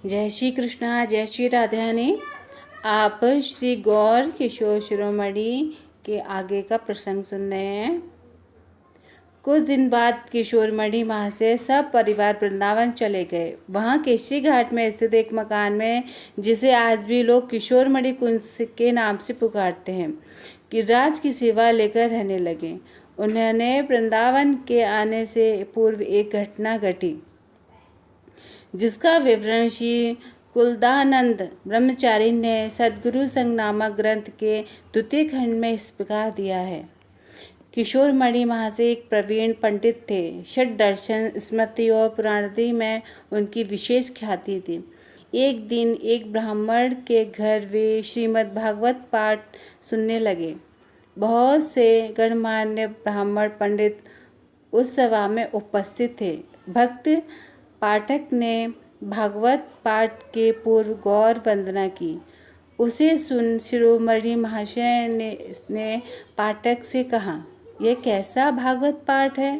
जय श्री कृष्णा, जय श्री राधारानी। आप श्री गौर किशोर शिरोमणि के आगे का प्रसंग सुन रहे हैं। कुछ दिन बाद किशोरमणि वहाँ से सब परिवार वृंदावन चले गए। वहाँ केशरी घाट में स्थित एक मकान में, जिसे आज भी लोग किशोरमणि कुंज के नाम से पुकारते हैं, गिरिराज की सेवा लेकर रहने लगे। उन्होंने वृंदावन के आने से पूर्व एक घटना घटी, जिसका विवरण श्री कुलदानंद ब्रह्मचारी ने सद्गुरु संग नामक ग्रंथ के द्वितीय खंड में इस प्रकार दिया है। किशोरमणि वहाँ से एक प्रवीण पंडित थे। षट दर्शन, स्मृति और पुराणादि में उनकी विशेष ख्याति थी। एक दिन एक ब्राह्मण के घर वे श्रीमद् भागवत पाठ सुनने लगे। बहुत से गणमान्य ब्राह्मण पंडित उस सभा में उपस्थित थे। भक्त पाठक ने भागवत पाठ के पूर्व गौर वंदना की। उसे सुन शिरोमणि महाशय ने पाठक से कहा, यह कैसा भागवत पाठ है?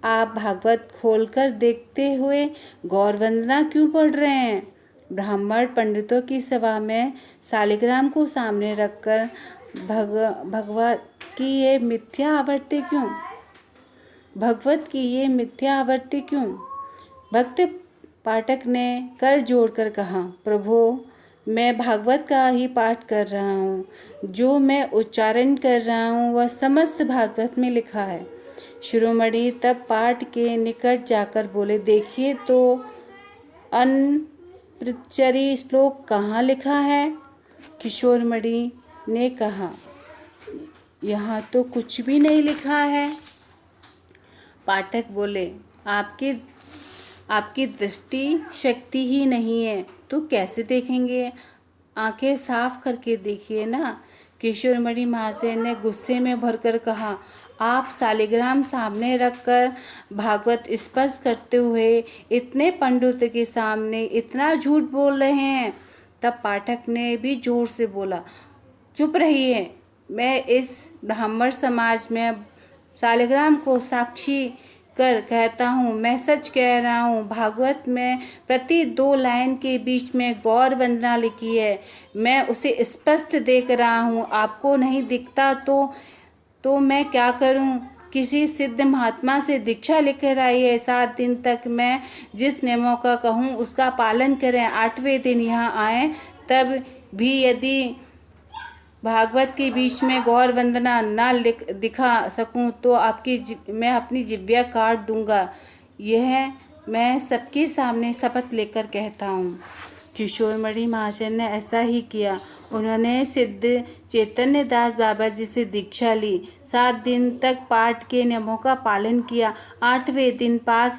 आप भागवत खोलकर देखते हुए गौर वंदना क्यों पढ़ रहे हैं? ब्राह्मण पंडितों की सभा में शालिग्राम को सामने रखकर भगवत की ये मिथ्या आवृत्ति क्यों? भक्त पाठक ने कर जोड़कर कहा, प्रभु, मैं भागवत का ही पाठ कर रहा हूँ। जो मैं उच्चारण कर रहा हूँ वह समस्त भागवत में लिखा है। शिरोमणि तब पाठ के निकट जाकर बोले, देखिए तो अनप्रचरी श्लोक कहाँ लिखा है? किशोरमणि ने कहा, यहाँ तो कुछ भी नहीं लिखा है। पाठक बोले, आपकी दृष्टि शक्ति ही नहीं है तो कैसे देखेंगे? आंखें साफ करके देखिए ना। किशोरमणि महाशय ने गुस्से में भरकर कहा, आप शालिग्राम सामने रखकर भागवत स्पर्श करते हुए इतने पंडितों के सामने इतना झूठ बोल रहे हैं। तब पाठक ने भी जोर से बोला, चुप रहिए। मैं इस ब्राह्मण समाज में शालिग्राम को साक्षी कर कहता हूँ, मैं सच कह रहा हूँ। भागवत में प्रति 2 लाइन के बीच में गौर वंदना लिखी है। मैं उसे स्पष्ट देख रहा हूँ। आपको नहीं दिखता तो मैं क्या करूँ? किसी सिद्ध महात्मा से दीक्षा लेकर आई है। 7 दिन तक मैं जिस नियमों का कहूँ उसका पालन करें। 8वें दिन यहाँ आए, तब भी यदि भागवत के बीच में गौर वंदना ना दिखा सकूं तो मैं अपनी जिह्वा काट दूंगा। यह मैं सबके सामने शपथ लेकर कहता हूँ। किशोरमणि महाशय ने ऐसा ही किया। उन्होंने सिद्ध चैतन्य दास बाबा जी से दीक्षा ली। 7 दिन तक पाठ के नियमों का पालन किया। 8वें दिन पास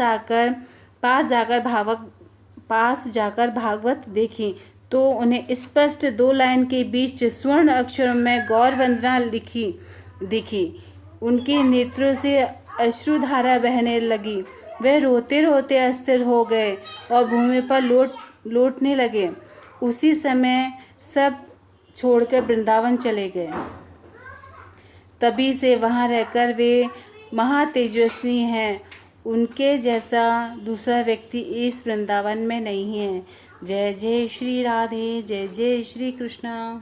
जाकर भागवत देखी तो उन्हें स्पष्ट 2 लाइन के बीच स्वर्ण अक्षरों में गौर वंदना लिखी दिखी। उनके नेत्रों से अश्रुधारा बहने लगी। वे रोते रोते अस्थिर हो गए और भूमि पर लौटने लगे। उसी समय सब छोड़कर वृंदावन चले गए। तभी से वहाँ रहकर वे महातेजस्वी हैं। उनके जैसा दूसरा व्यक्ति इस वृंदावन में नहीं है। जय जय श्री राधे, जय जय श्री कृष्णा।